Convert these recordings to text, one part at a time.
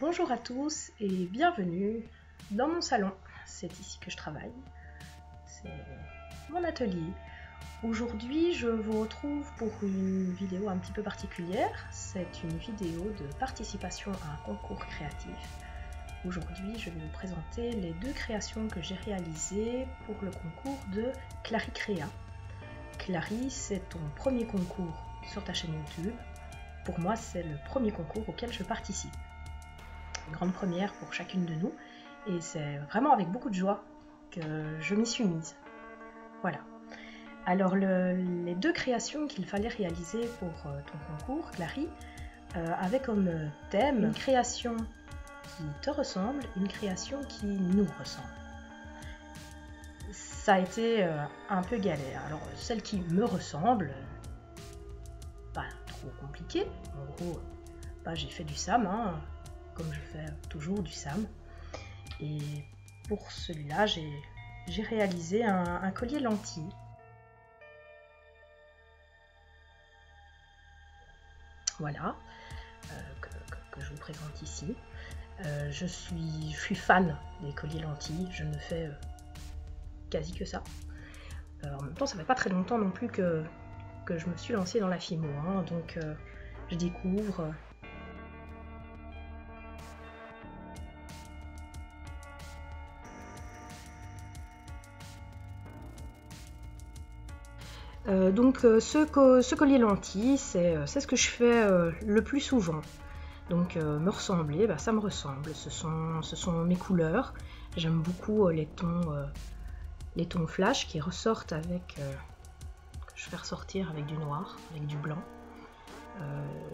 Bonjour à tous et bienvenue dans mon salon. C'est ici que je travaille. C'est mon atelier. Aujourd'hui, je vous retrouve pour une vidéo un petit peu particulière. C'est une vidéo de participation à un concours créatif. Aujourd'hui, je vais vous présenter les deux créations que j'ai réalisées pour le concours de Clary Créa. Clary, c'est ton premier concours sur ta chaîne YouTube. Pour moi, c'est le premier concours auquel je participe. Une grande première pour chacune de nous, et c'est vraiment avec beaucoup de joie que je m'y suis mise. Voilà. Alors, les deux créations qu'il fallait réaliser pour ton concours, Clary, avaient comme thème une création qui te ressemble, une création qui nous ressemble. Ça a été un peu galère. Alors, celle qui me ressemble, pas trop compliquée. En gros, j'ai fait du SAM, comme je fais toujours du SAM. Et pour celui-là, j'ai réalisé un collier lentille. Voilà, que je vous présente ici. Je suis fan des colliers lentilles, je ne fais quasi que ça. En même temps, ça fait pas très longtemps non plus que je me suis lancée dans la fimo, donc je découvre. Donc ce collier lentille, c'est ce que je fais le plus souvent. Donc me ressembler, ça me ressemble. Ce sont mes couleurs. J'aime beaucoup les tons flash qui ressortent avec, que je fais ressortir avec du noir, avec du blanc.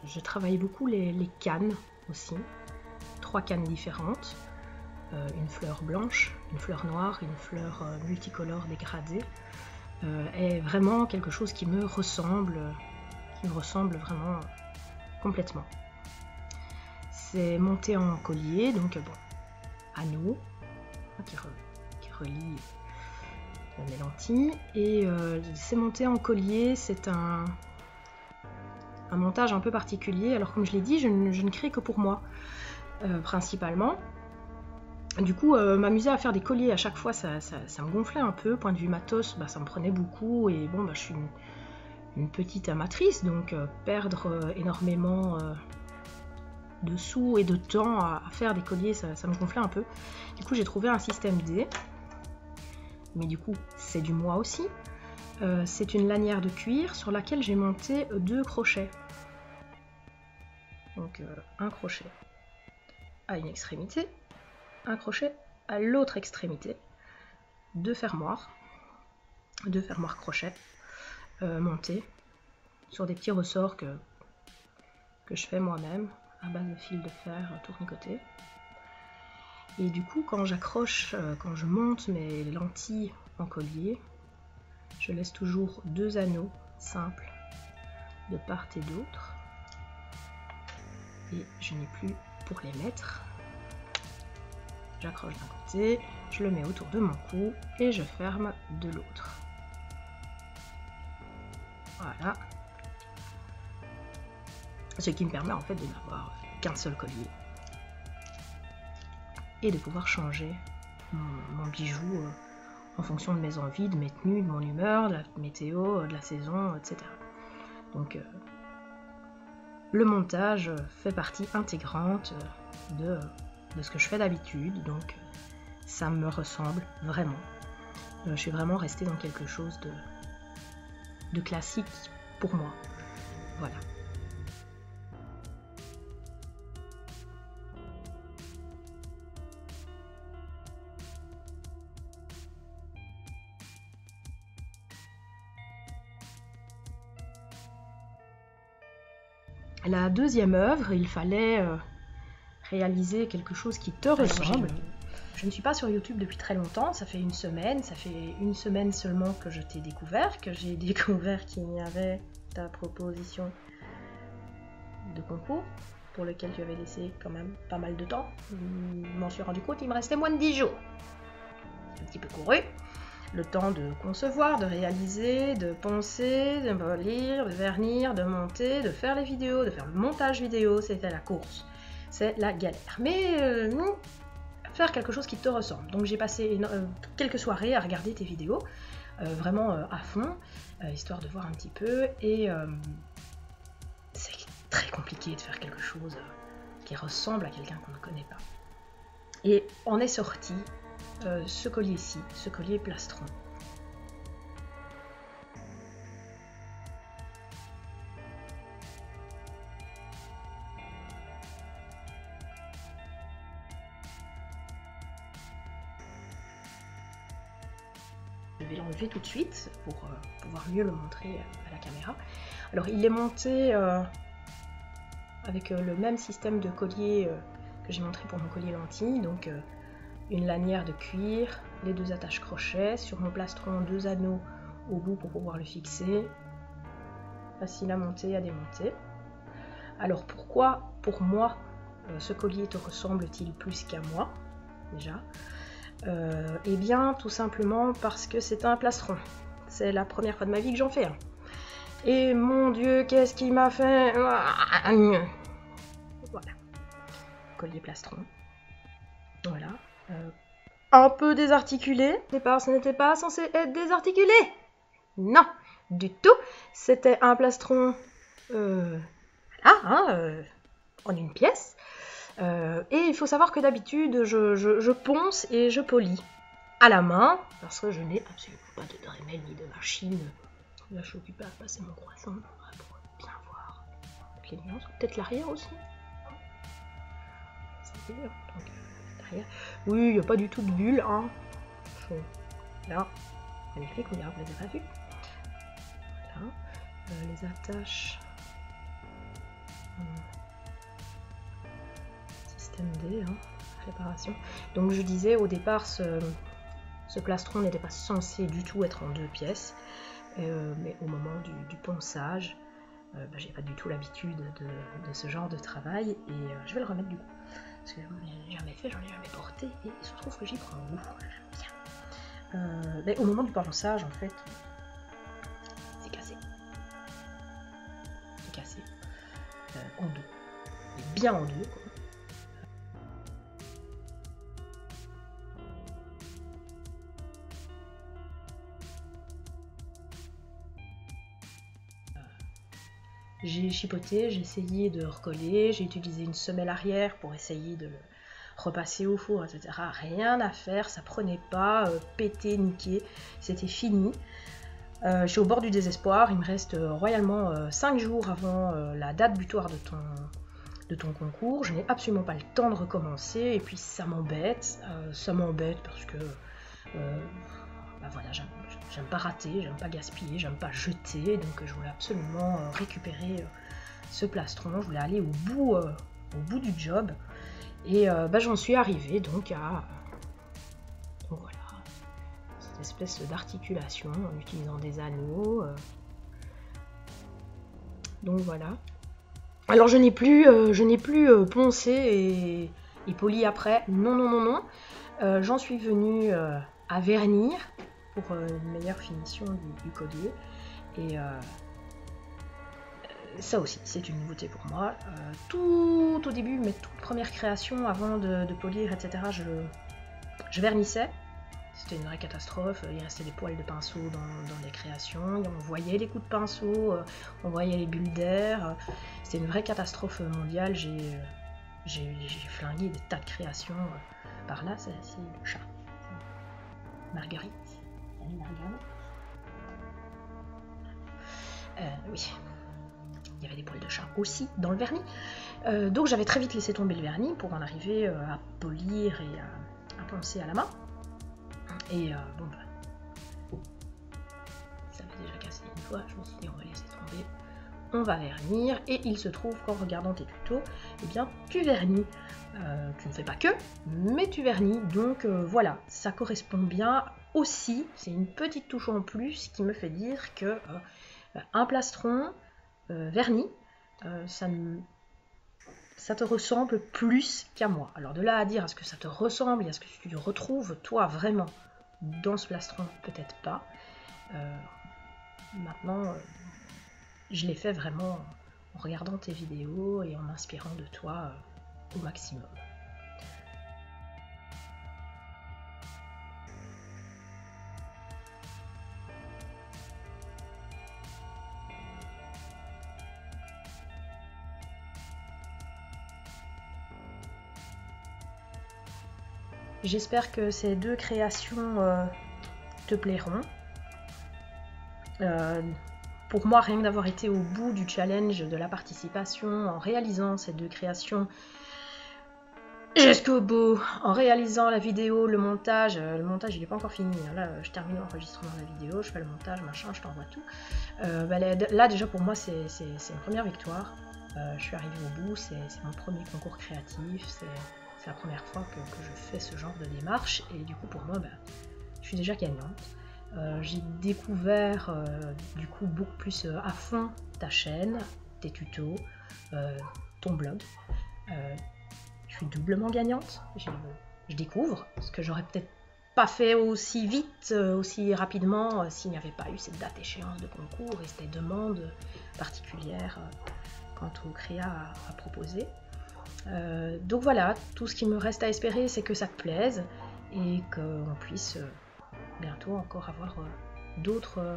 Je travaille beaucoup les cannes aussi. 3 cannes différentes. Une fleur blanche, une fleur noire, une fleur multicolore dégradée. Est vraiment quelque chose qui me ressemble vraiment complètement. C'est monté en collier, donc anneau qui relie mes lentilles, et c'est monté en collier. C'est un montage un peu particulier. Alors comme je l'ai dit, je ne crée que pour moi principalement. Du coup, m'amuser à faire des colliers à chaque fois, ça me gonflait un peu. Point de vue matos, ça me prenait beaucoup. Et bon, je suis une petite amatrice, donc perdre énormément de sous et de temps à faire des colliers, ça me gonflait un peu. Du coup, j'ai trouvé un système D. Mais du coup, c'est du moi aussi. C'est une lanière de cuir sur laquelle j'ai monté 2 crochets. Donc, un crochet à une extrémité. Un crochet à l'autre extrémité, 2 fermoirs crochets montés sur des petits ressorts que je fais moi-même à base de fil de fer tournicoté. Et du coup, quand j'accroche, quand je monte mes lentilles en collier, je laisse toujours 2 anneaux simples de part et d'autre, et je n'ai plus pour les mettre. J'accroche d'un côté, je le mets autour de mon cou et je ferme de l'autre. Voilà. Ce qui me permet en fait de n'avoir qu'un seul collier et de pouvoir changer mon bijou en fonction de mes envies, de mes tenues, de mon humeur, de la météo, de la saison, etc. Donc le montage fait partie intégrante de ce que je fais d'habitude, donc ça me ressemble vraiment. Je suis vraiment restée dans quelque chose de classique pour moi. Voilà. La deuxième œuvre, il fallait réaliser quelque chose qui te ressemble. Je ne suis pas sur YouTube depuis très longtemps, ça fait une semaine seulement que je t'ai découvert, qu'il y avait ta proposition de concours, pour lequel tu avais laissé quand même pas mal de temps. Je m'en suis rendu compte, il me restait moins de 10 jours. Un petit peu couru. Le temps de concevoir, de réaliser, de poncer, de polir, de vernir, de monter, de faire les vidéos, de faire le montage vidéo, c'était la course. c'est la galère. Mais faire quelque chose qui te ressemble. Donc j'ai passé quelques soirées à regarder tes vidéos, vraiment à fond, histoire de voir un petit peu, et c'est très compliqué de faire quelque chose qui ressemble à quelqu'un qu'on ne connaît pas. Et on est sorti ce collier-ci, ce collier plastron. Je vais l'enlever tout de suite pour pouvoir mieux le montrer à la caméra. Alors il est monté avec le même système de collier que j'ai montré pour mon collier lentille, donc une lanière de cuir, les 2 attaches crochets, sur mon plastron 2 anneaux au bout pour pouvoir le fixer, facile à monter et à démonter. Alors pourquoi pour moi ce collier te ressemble-t-il plus qu'à moi déjà? Eh bien tout simplement parce que c'est un plastron. C'est la première fois de ma vie que j'en fais un. Et mon Dieu, qu'est-ce qu'il m'a fait? Voilà. Collier plastron. Voilà. Un peu désarticulé. Au départ, ce n'était pas censé être désarticulé. Non, du tout. C'était un plastron en une pièce. Et il faut savoir que d'habitude, je ponce et je polis à la main, parce que je n'ai absolument pas de Dremel ni de machine. Là, je suis occupée à passer mon croissant pour bien voir les nuances. Peut-être l'arrière aussi. C'est dur, donc l'arrière. Oui, il n'y a pas du tout de bulle, hein. Là, magnifique, on dirait que vous ne les avez pas vus. Voilà. Les attaches. Système D, hein, préparation. Donc je disais au départ, ce plastron n'était pas censé du tout être en 2 pièces. Mais au moment du ponçage, j'ai pas du tout l'habitude de ce genre de travail, et je vais le remettre du coup, parce que j'en ai jamais fait, j'en ai jamais porté, et il se trouve que j'y prends goût, j'aime bien. Mais au moment du ponçage, en fait, c'est cassé. C'est cassé en 2, et bien en 2, quoi. J'ai chipoté, j'ai essayé de recoller, j'ai utilisé une semelle arrière pour essayer de le repasser au four, etc. Rien à faire, ça prenait pas, pété, niqué, c'était fini. Je suis au bord du désespoir, il me reste royalement 5 jours avant la date butoir de ton concours. Je n'ai absolument pas le temps de recommencer, et puis ça m'embête parce que voilà, j'aime pas rater, j'aime pas gaspiller, j'aime pas jeter, donc je voulais absolument récupérer ce plastron, je voulais aller au bout du job, et j'en suis arrivée donc à voilà, cette espèce d'articulation en utilisant des anneaux. Donc voilà. Alors je n'ai plus poncé et poli après, non. J'en suis venue à vernir pour une meilleure finition du collier, et ça aussi c'est une nouveauté pour moi. Tout au début, mes toutes premières créations avant de polir, etc., je vernissais. C'était une vraie catastrophe, il restait des poils de pinceau dans les créations, on voyait les coups de pinceau, on voyait les bulles d'air, c'était une vraie catastrophe mondiale. J'ai flingué des tas de créations par là. C'est le chat. Marguerite. Salut Marguerite. Oui. Il y avait des poils de chat aussi dans le vernis. Donc j'avais très vite laissé tomber le vernis pour en arriver à polir et à poncer à la main. Et ça avait déjà cassé une fois, je me suis dit on va laisser tomber, on va vernir, et il se trouve qu'en regardant tes tutos, eh bien tu vernis. Tu ne fais pas que, mais tu vernis, donc voilà, ça correspond bien aussi, c'est une petite touche en plus qui me fait dire que un plastron verni, ça te ressemble plus qu'à moi. Alors de là à dire est-ce que ça te ressemble et est-ce que tu te retrouves toi vraiment dans ce plastron, peut-être pas. Maintenant, je l'ai fait vraiment en regardant tes vidéos et en m'inspirant de toi au maximum. J'espère que ces 2 créations te plairont. Pour moi, rien que d'avoir été au bout du challenge de la participation en réalisant ces 2 créations jusqu'au bout, en réalisant la vidéo, le montage il n'est pas encore fini, là je termine l'enregistrement de la vidéo, je fais le montage, machin, je t'envoie tout. Là déjà pour moi c'est une première victoire, je suis arrivée au bout, c'est mon premier concours créatif, c'est la première fois que je fais ce genre de démarche, et du coup pour moi je suis déjà gagnante. J'ai découvert du coup beaucoup plus à fond ta chaîne, tes tutos, ton blog. Je suis doublement gagnante. Je découvre ce que j'aurais peut-être pas fait aussi vite, aussi rapidement s'il n'y avait pas eu cette date échéance de concours et ces demandes particulières quant au créa à proposer. Donc voilà, tout ce qui me reste à espérer, c'est que ça te plaise et qu'on puisse bientôt encore avoir d'autres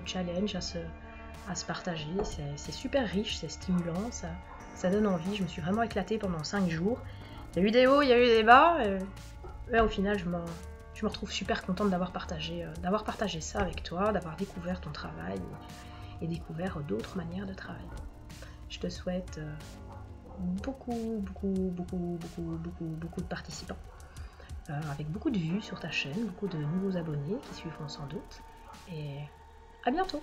challenges à se partager. C'est super riche, c'est stimulant, ça donne envie. Je me suis vraiment éclatée pendant 5 jours. Il y a eu des hauts, il y a eu des bas. Et au final, je me retrouve super contente d'avoir partagé ça avec toi, d'avoir découvert ton travail et découvert d'autres manières de travailler. Je te souhaite beaucoup de participants, avec beaucoup de vues sur ta chaîne, beaucoup de nouveaux abonnés qui suivront sans doute. Et à bientôt!